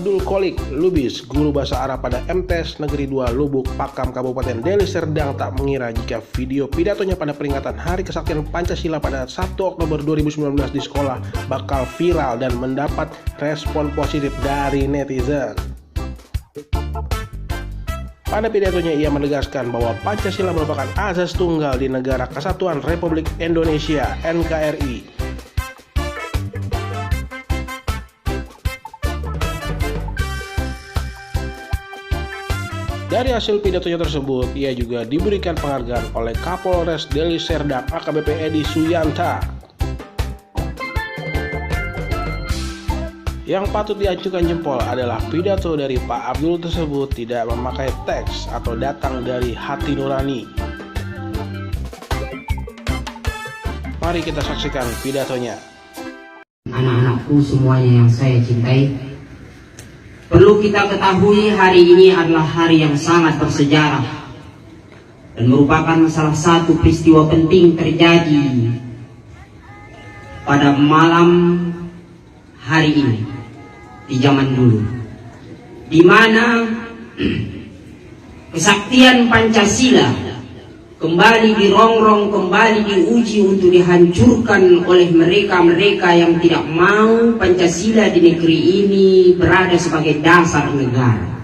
Abdul Kholik Lubis, guru bahasa Arab pada MTs Negeri 2 Lubuk Pakam Kabupaten Deli Serdang, tak mengira jika video pidatonya pada peringatan Hari Kesaktian Pancasila pada 1 Oktober 2019 di sekolah bakal viral dan mendapat respon positif dari netizen. Pada pidatonya ia menegaskan bahwa Pancasila merupakan asas tunggal di Negara Kesatuan Republik Indonesia (NKRI). Dari hasil pidatonya tersebut, ia juga diberikan penghargaan oleh Kapolres Deli Serdang AKBP Edi Suyanta. Yang patut diacungkan jempol adalah pidato dari Pak Abdul tersebut tidak memakai teks atau datang dari hati nurani. Mari kita saksikan pidatonya. Anak-anakku semuanya yang saya cintai, perlu kita ketahui hari ini adalah hari yang sangat bersejarah dan merupakan salah satu peristiwa penting terjadi pada malam hari ini di zaman dulu, di mana kesaktian Pancasila kembali dirongrong, kembali diuji untuk dihancurkan oleh mereka-mereka yang tidak mau Pancasila di negeri ini berada sebagai dasar negara.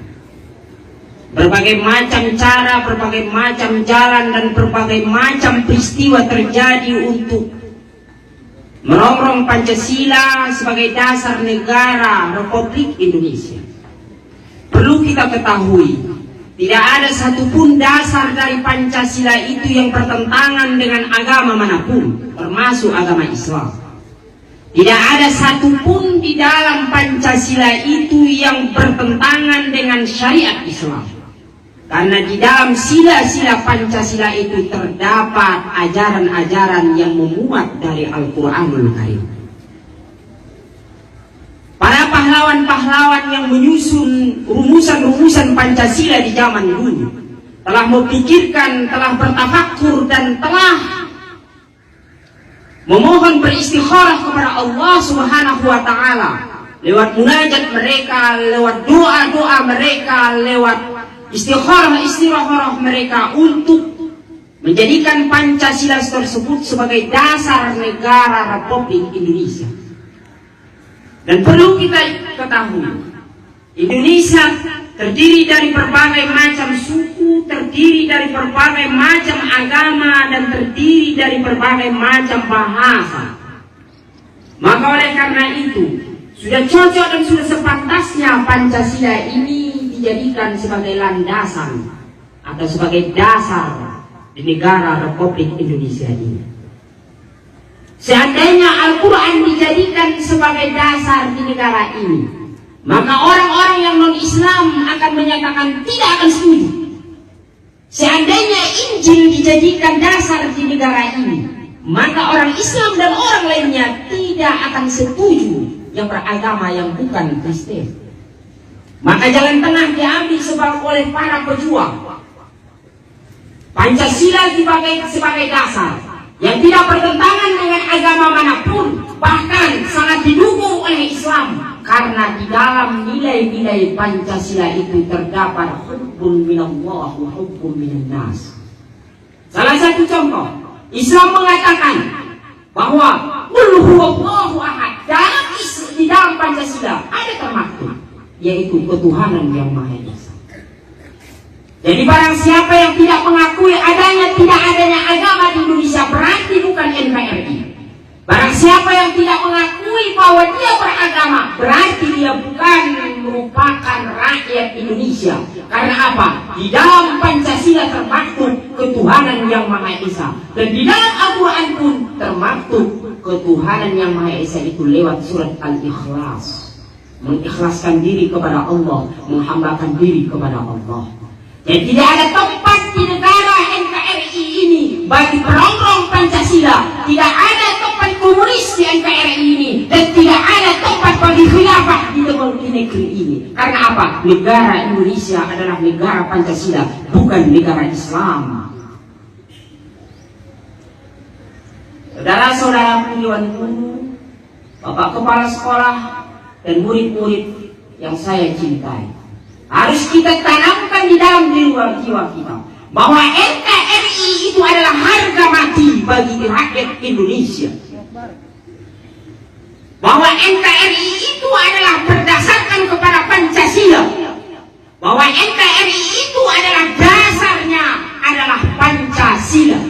Berbagai macam cara, berbagai macam jalan, dan berbagai macam peristiwa terjadi untuk merongrong Pancasila sebagai dasar negara Republik Indonesia. Perlu kita ketahui, tidak ada satupun dasar dari Pancasila itu yang bertentangan dengan agama manapun, termasuk agama Islam. Tidak ada satupun di dalam Pancasila itu yang bertentangan dengan syariat Islam. Karena di dalam sila-sila Pancasila itu terdapat ajaran-ajaran yang memuat dari Al-Quranul Karim. Para pahlawan-pahlawan yang menyusun rumusan-rumusan Pancasila di zaman dulu telah memikirkan, telah bertafakur, dan telah memohon beristikharah kepada Allah Subhanahu wa Ta'ala lewat munajat mereka, lewat doa-doa mereka, lewat istikharah mereka untuk menjadikan Pancasila tersebut sebagai dasar negara Republik Indonesia. Dan perlu kita ketahui, Indonesia terdiri dari berbagai macam suku, terdiri dari berbagai macam agama, dan terdiri dari berbagai macam bahasa. Maka oleh karena itu, sudah cocok dan sudah sepantasnya Pancasila ini dijadikan sebagai landasan atau sebagai dasar di negara Republik Indonesia ini. Seandainya Al-Quran dijadikan sebagai dasar di negara ini, maka orang-orang yang non-Islam akan menyatakan tidak akan setuju. Seandainya Injil dijadikan dasar di negara ini, maka orang Islam dan orang lainnya tidak akan setuju yang beragama yang bukan Kristen. Maka jalan tengah diambil oleh para pejuang. Pancasila sebagai dasar yang tidak bertentangan dengan agama manapun, bahkan sangat didukung oleh Islam, karena di dalam nilai-nilai Pancasila itu terdapat hubbun minallah wa hubbun minannas. Salah satu contoh, Islam mengatakan bahwa qul huwallahu ahad. Di dalam Pancasila ada termaktub, yaitu ketuhanan yang Maha Esa. Jadi barang siapa yang tidak mengakui tidak adanya agama di Indonesia, berarti bukan NKRI. Barang siapa yang tidak mengakui bahwa dia beragama, berarti dia bukan merupakan rakyat Indonesia. Karena apa? Di dalam Pancasila termaktub ketuhanan yang Maha Esa, dan di dalam Al-Quran pun termaktub ketuhanan yang Maha Esa itu lewat surat Al-Ikhlas. Mengikhlaskan diri kepada Allah, menghambakan diri kepada Allah. Dan tidak ada tempat di negara NKRI ini bagi perongrong Pancasila. Tidak ada tempat komunis di NKRI ini, dan tidak ada tempat bagi khilafah di negeri ini. Karena apa? Negara Indonesia adalah negara Pancasila, bukan negara Islam. Saudara-saudara pilihan guru, bapak kepala sekolah, dan murid-murid yang saya cintai, harus kita tanamkan di dalam jiwa kita bahwa NKRI itu adalah harga mati bagi rakyat Indonesia. Bahwa NKRI itu adalah berdasarkan kepada Pancasila. Bahwa NKRI itu adalah dasarnya adalah Pancasila.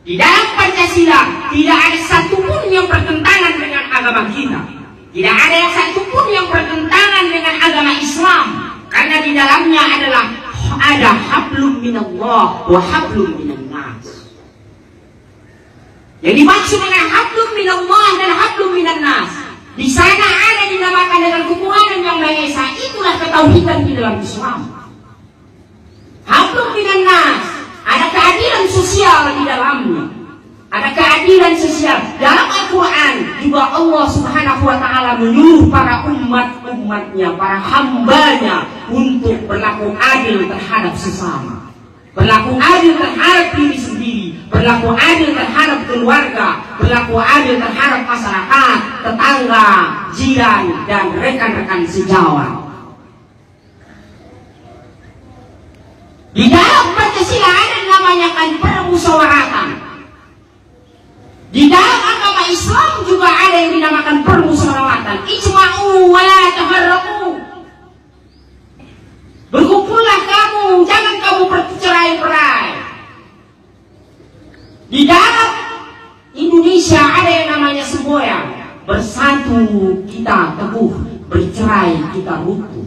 Di dalam Pancasila tidak ada satupun yang bertentangan dengan agama kita. Tidak ada yang satupun yang bertentangan dengan agama Islam. Karena di dalamnya adalah ada hablum minallah wa hablum minannas. Yang dimaksud dengan hablum minallah dan hablum minannas, di sana ada dinamakan dengan Tuhan yang Maha Esa. Itulah ketauhidan di dalam Islam. Hablum minannas, ada keadilan sosial di dalamnya. Ada keadilan sosial. Dalam Al-Quran juga Allah Subhanahu wa Ta'ala menyuruh para umat-umatnya, para hambanya untuk berlaku adil terhadap sesama, berlaku adil terhadap diri sendiri, berlaku adil terhadap keluarga, berlaku adil terhadap masyarakat, tetangga, jiran, dan rekan-rekan sejawat. Di dalam Pancasila ada namanya kan permusyawaratan. Di dalam agama Islam juga ada yang dinamakan permusyawaratan. Ijma'u wa la tafarraqu. Berkumpullah kamu, jangan kamu bercerai-berai. Di dalam Indonesia ada yang namanya semboyan. Bersatu kita teguh, bercerai kita runtuh.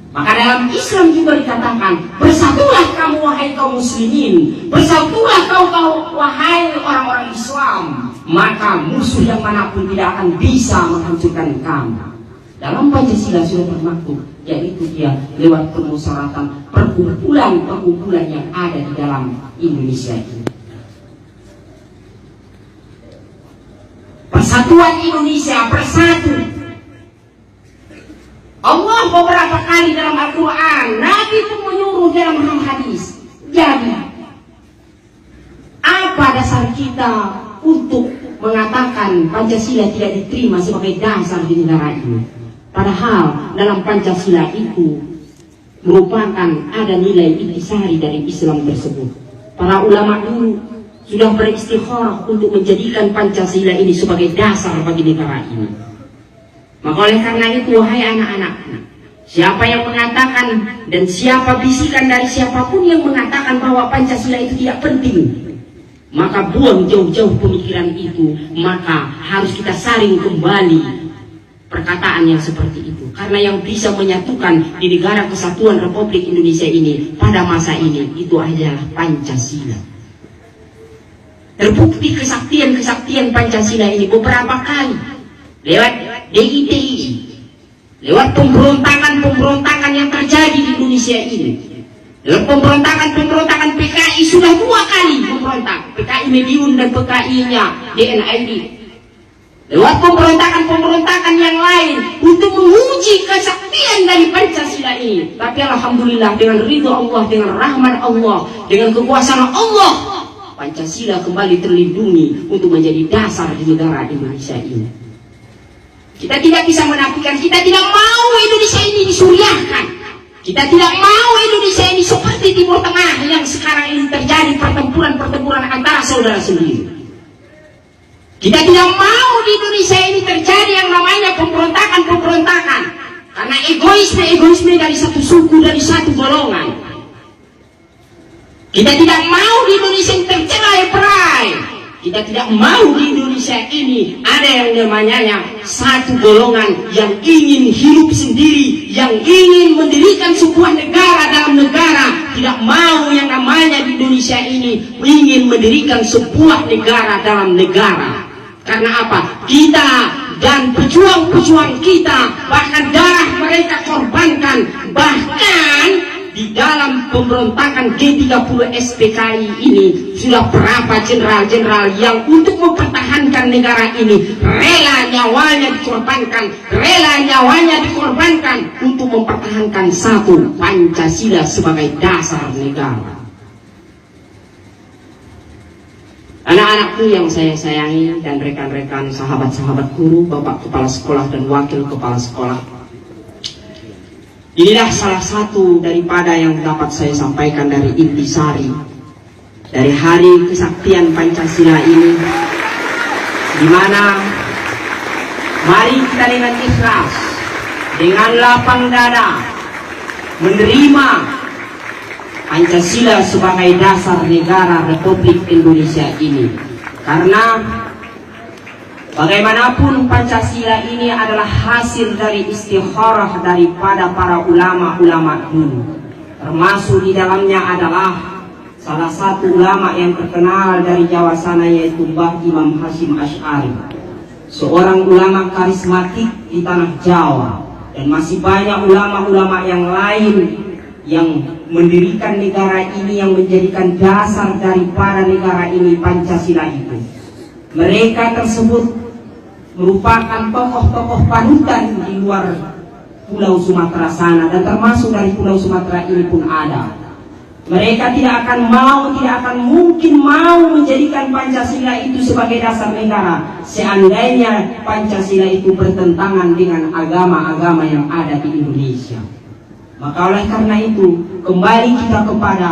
Maka dalam Islam juga dikatakan, bersatulah kamu wahai kaum muslimin, bersatulah kau wahai orang-orang Islam, maka musuh yang manapun tidak akan bisa menghancurkan kamu. Dalam Pancasila sudah termaktub, yaitu dia lewat permusyawaratan, perkumpulan yang ada di dalam Indonesia ini. Persatuan Indonesia bersatu. Allah beberapa kali dalam Al-Quran, Nabi pun menyuruh dalam hadis. Jadi, apa dasar kita untuk mengatakan Pancasila tidak diterima sebagai dasar di negara ini? Padahal dalam Pancasila itu merupakan ada nilai intisari dari Islam tersebut. Para ulama dulu sudah beristikharah untuk menjadikan Pancasila ini sebagai dasar bagi negara ini. Maka oleh karena itu, wahai anak-anak, siapa yang mengatakan dan siapa bisikan dari siapapun yang mengatakan bahwa Pancasila itu tidak penting, maka buang jauh-jauh pemikiran itu. Maka harus kita saring kembali perkataan yang seperti itu. Karena yang bisa menyatukan di negara kesatuan Republik Indonesia ini pada masa ini itu adalah Pancasila. Terbukti kesaktian Pancasila ini beberapa kali lewat DITI, lewat pemberontakan yang terjadi di Indonesia ini, lewat pemberontakan PKI sudah 2 kali memberontak, PKI Mediun dan PKI-nya DNID, lewat pemberontakan yang lain untuk menguji kesaktian dari Pancasila ini. Tapi alhamdulillah dengan ridho Allah, dengan rahmat Allah, dengan kekuasaan Allah, Pancasila kembali terlindungi untuk menjadi dasar di negara Indonesia ini. Kita tidak bisa menafikan, kita tidak mau Indonesia ini disuriahkan. Kita tidak mau Indonesia ini seperti Timur Tengah yang sekarang ini terjadi pertempuran antara saudara sendiri. Kita tidak mau di Indonesia ini terjadi yang namanya pemberontakan. Karena egoisme dari satu suku, dari satu golongan. Kita tidak mau di Indonesia ini tercerai-berai. Kita tidak mau di Indonesia ini ada yang namanya satu golongan yang ingin hidup sendiri, yang ingin mendirikan sebuah negara dalam negara. Tidak mau yang namanya di Indonesia ini ingin mendirikan sebuah negara dalam negara. Karena apa? Kita dan pejuang-pejuang kita, bahkan darah mereka korbankan, bahkan di dalam pemberontakan G30 SPKI ini sudah berapa jenderal-jenderal yang untuk mempertahankan negara ini rela nyawanya dikorbankan untuk mempertahankan satu Pancasila sebagai dasar negara. Anak-anakku yang saya sayangi dan rekan-rekan sahabat-sahabat guru, bapak kepala sekolah dan wakil kepala sekolah, Inilah salah satu daripada yang dapat saya sampaikan dari intisari dari Hari Kesaktian Pancasila ini, di mana mari kita dengan ikhlas, dengan lapang dada menerima Pancasila sebagai dasar negara Republik Indonesia ini. Karena bagaimanapun Pancasila ini adalah hasil dari istikharah daripada para ulama-ulama dulu. Termasuk di dalamnya adalah salah satu ulama yang terkenal dari Jawa sana, yaitu Mbah Imam Hashim Asy'ari, seorang ulama karismatik di tanah Jawa. Dan masih banyak ulama-ulama yang lain yang mendirikan negara ini, yang menjadikan dasar daripada negara ini Pancasila itu. Mereka tersebut merupakan tokoh-tokoh panutan di luar Pulau Sumatera sana, dan termasuk dari Pulau Sumatera ini pun ada. Mereka tidak akan mungkin mau menjadikan Pancasila itu sebagai dasar negara seandainya Pancasila itu bertentangan dengan agama-agama yang ada di Indonesia. Maka oleh karena itu, kembali kita kepada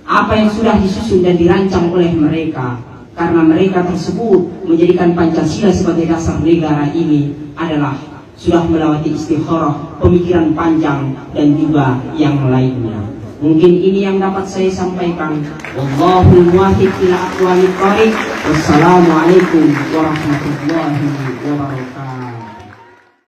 apa yang sudah disusun dan dirancang oleh mereka. Karena mereka tersebut menjadikan Pancasila sebagai dasar negara ini adalah sudah melewati istikharah, pemikiran panjang, dan juga yang lainnya. Mungkin ini yang dapat saya sampaikan. Wallahul muwaffiq ila aqwamit thoriq. Wassalamualaikum warahmatullahi wabarakatuh.